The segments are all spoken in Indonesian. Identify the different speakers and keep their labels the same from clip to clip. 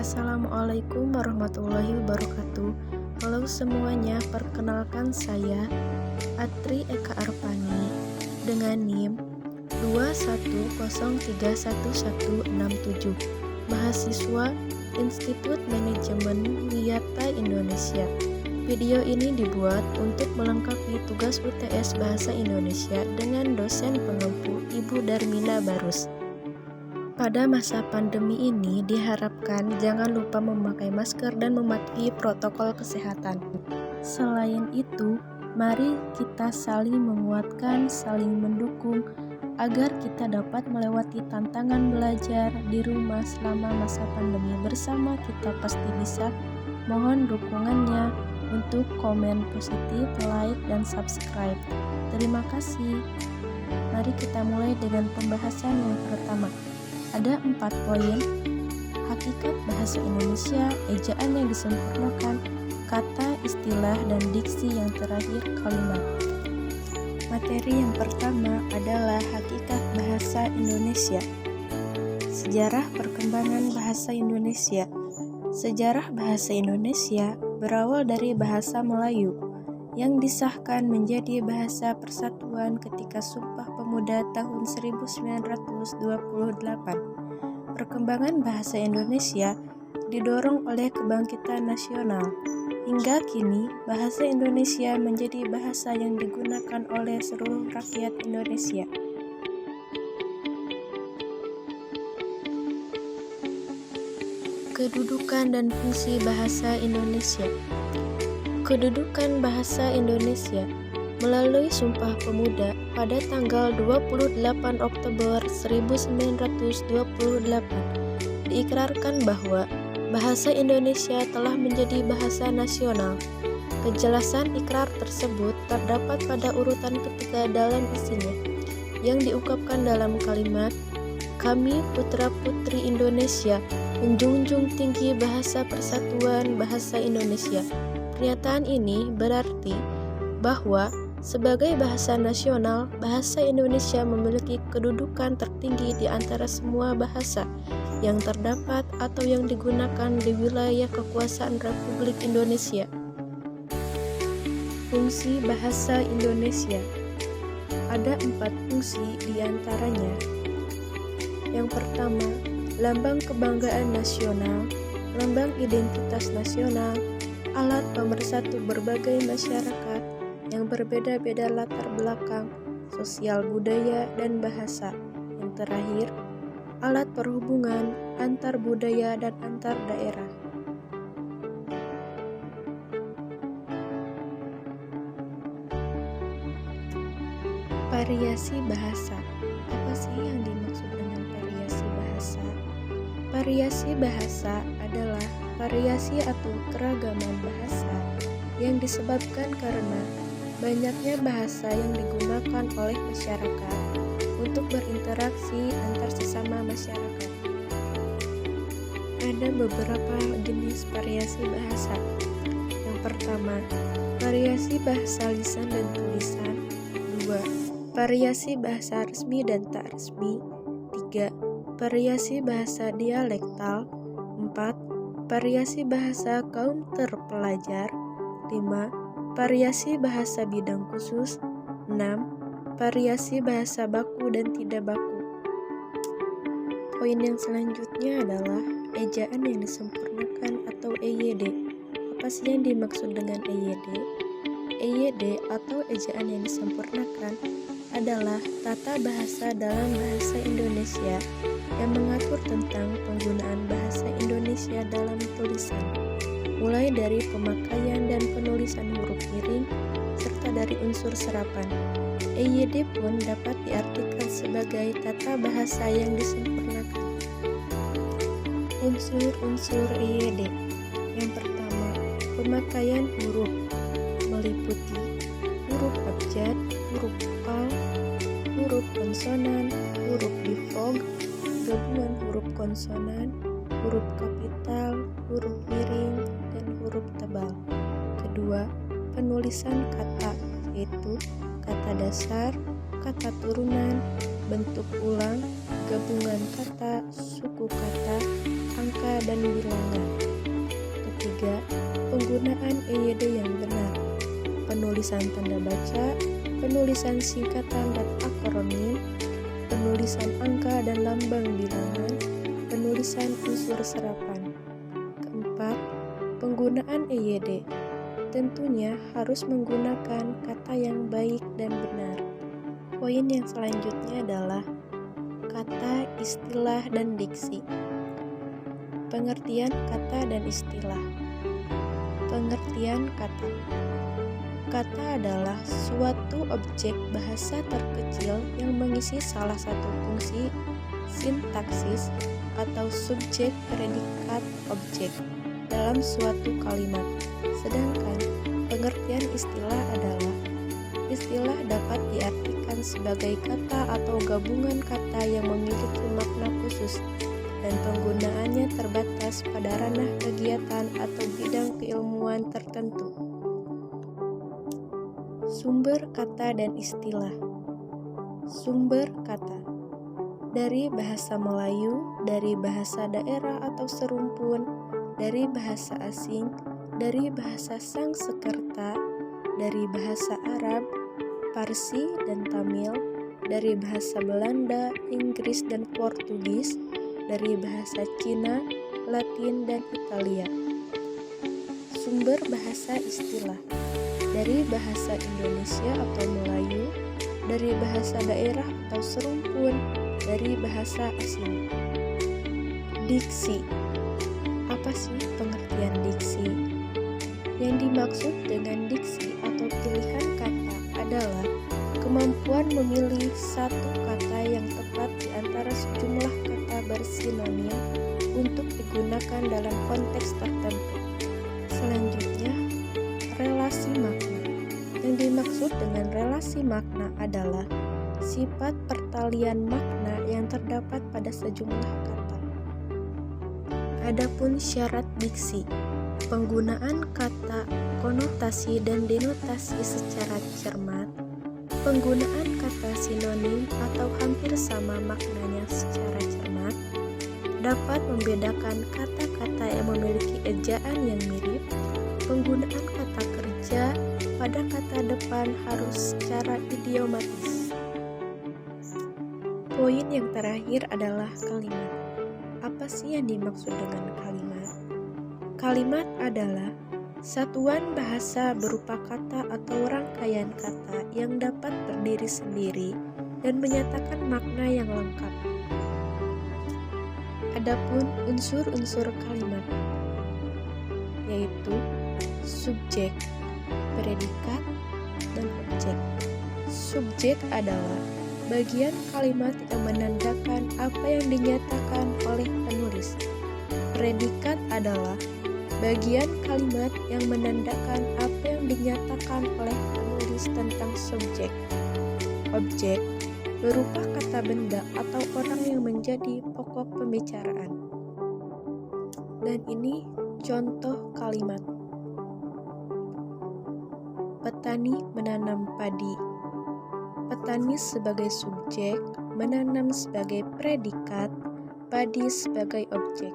Speaker 1: Assalamualaikum warahmatullahi wabarakatuh. Halo semuanya, perkenalkan saya Atri Eka Arpani dengan NIM 210311167, mahasiswa Institut Manajemen Wiyata Indonesia. Video ini dibuat untuk melengkapi tugas UTS Bahasa Indonesia dengan dosen pengempu Ibu Darmina Barus. Pada masa pandemi ini diharapkan jangan lupa memakai masker dan mematuhi protokol kesehatan. Selain itu, mari kita saling menguatkan, saling mendukung agar kita dapat melewati tantangan belajar di rumah selama masa pandemi. Bersama kita pasti bisa. Mohon dukungannya untuk komen positif, like, dan subscribe. Terima kasih. Mari kita mulai dengan pembahasan yang pertama. Ada 4 poin: hakikat bahasa Indonesia, ejaan yang disempurnakan, kata, istilah, dan diksi yang terakhir kalimat. Materi yang pertama adalah hakikat bahasa Indonesia. Sejarah perkembangan bahasa Indonesia. Sejarah bahasa Indonesia berawal dari bahasa Melayu yang disahkan menjadi bahasa persatuan ketika Sumpah Pemuda tahun 1928. Perkembangan bahasa Indonesia didorong oleh kebangkitan nasional. Hingga kini, bahasa Indonesia menjadi bahasa yang digunakan oleh seluruh rakyat Indonesia. Kedudukan dan fungsi bahasa Indonesia. Kedudukan bahasa Indonesia melalui Sumpah Pemuda pada tanggal 28 Oktober 1928 diikrarkan bahwa bahasa Indonesia telah menjadi bahasa nasional. Kejelasan ikrar tersebut terdapat pada urutan ketiga dalam isinya, yang diungkapkan dalam kalimat, "Kami putra-putri Indonesia menjunjung tinggi bahasa persatuan bahasa Indonesia." Pernyataan ini berarti bahwa sebagai bahasa nasional, bahasa Indonesia memiliki kedudukan tertinggi di antara semua bahasa yang terdapat atau yang digunakan di wilayah kekuasaan Republik Indonesia. Fungsi bahasa Indonesia. Ada 4 fungsi di antaranya. Yang pertama, lambang kebanggaan nasional, lambang identitas nasional, alat pemersatu berbagai masyarakat yang berbeda-beda latar belakang, sosial, budaya, dan bahasa. Yang terakhir, alat perhubungan antar budaya dan antar daerah. Variasi bahasa. Apa sih yang dimaksud dengan variasi bahasa? Variasi bahasa adalah variasi atau keragaman bahasa yang disebabkan karena banyaknya bahasa yang digunakan oleh masyarakat untuk berinteraksi antar sesama masyarakat. Ada beberapa jenis variasi bahasa. Yang pertama, variasi bahasa lisan dan tulisan. 2. Variasi bahasa resmi dan tak resmi. 3. Variasi bahasa dialektal. 4. Variasi bahasa kaum terpelajar. 5. Variasi bahasa bidang khusus. 6. Variasi bahasa baku dan tidak baku. Poin yang selanjutnya adalah ejaan yang disempurnakan atau EYD. Apa sih yang dimaksud dengan EYD? EYD atau ejaan yang disempurnakan adalah tata bahasa dalam bahasa Indonesia yang mengatur tentang penggunaan bahasa Indonesia dalam tulisan, mulai dari pemakaian dan penulisan huruf miring, serta dari unsur serapan. EYD pun dapat diartikan sebagai tata bahasa yang disempurnakan. Unsur-unsur EYD. Yang pertama, pemakaian huruf meliputi huruf abjad, huruf vokal, huruf konsonan, huruf difrog, gabungan huruf konsonan, huruf kapital, huruf miring, dan huruf tebal. Kedua, penulisan kata, yaitu kata dasar, kata turunan, bentuk ulang, gabungan kata, suku kata, angka angka dan bilangan. Ketiga, penggunaan EYD yang benar. Penulisan tanda baca, penulisan singkatan dan akronim, penulisan angka dan lambang bilangan, penulisan unsur serapan. Keempat, penggunaan EYD. Tentunya harus menggunakan kata yang baik dan benar. Poin yang selanjutnya adalah kata, istilah, dan diksi. Pengertian kata dan istilah. Pengertian kata. Kata adalah suatu objek bahasa terkecil yang mengisi salah satu fungsi sintaksis atau subjek predikat objek dalam suatu kalimat. Sedangkan pengertian istilah adalah istilah dapat diartikan sebagai kata atau gabungan kata yang memiliki makna khusus dan penggunaannya terbatas pada ranah kegiatan atau bidang keilmuan tertentu. Sumber kata dan istilah. Sumber kata dari bahasa Melayu, dari bahasa daerah atau serumpun, dari bahasa asing, dari bahasa Sangsekerta, dari bahasa Arab, Parsi, dan Tamil, dari bahasa Belanda, Inggris, dan Portugis, dari bahasa Cina, Latin, dan Italia. Sumber bahasa istilah dari bahasa Indonesia atau Melayu, dari bahasa daerah atau serumpun, dari bahasa asing. Diksi. Apa sih pengertian diksi? Yang dimaksud dengan diksi atau pilihan kata adalah kemampuan memilih satu kata yang tepat di antara sejumlah kata bersinonim untuk digunakan dalam konteks tertentu. Selanjutnya, relasi makna. Yang dimaksud dengan relasi makna adalah sifat pertalian makna yang terdapat pada sejumlah kata. Adapun syarat diksi, penggunaan kata, konotasi, dan denotasi secara cermat, penggunaan kata sinonim atau hampir sama maknanya secara cermat, dapat membedakan kata-kata yang memiliki ejaan yang mirip, penggunaan kata kerja pada kata depan harus secara idiomatis. Poin yang terakhir adalah kalimat. Apa sih yang dimaksud dengan kalimat? Kalimat adalah satuan bahasa berupa kata atau rangkaian kata yang dapat berdiri sendiri dan menyatakan makna yang lengkap. Adapun unsur-unsur kalimat, yaitu subjek, predikat, dan objek. Subjek adalah bagian kalimat yang menandakan apa yang dinyatakan oleh penulis. Predikat adalah bagian kalimat yang menandakan apa yang dinyatakan oleh penulis tentang subjek. Objek berupa kata benda atau orang yang menjadi pokok pembicaraan. Dan ini contoh kalimat. Petani menanam padi. Petani sebagai subjek, menanam sebagai predikat, padi sebagai objek.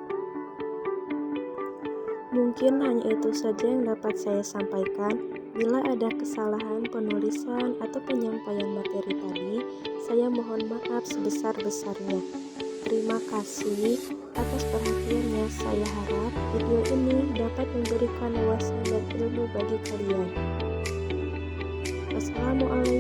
Speaker 1: Mungkin hanya itu saja yang dapat saya sampaikan. Bila ada kesalahan penulisan atau penyampaian materi tadi, saya mohon maaf sebesar-besarnya. Terima kasih atas perhatiannya. Saya harap video ini dapat memberikan wawasan dan ilmu bagi kalian. Wassalamualaikum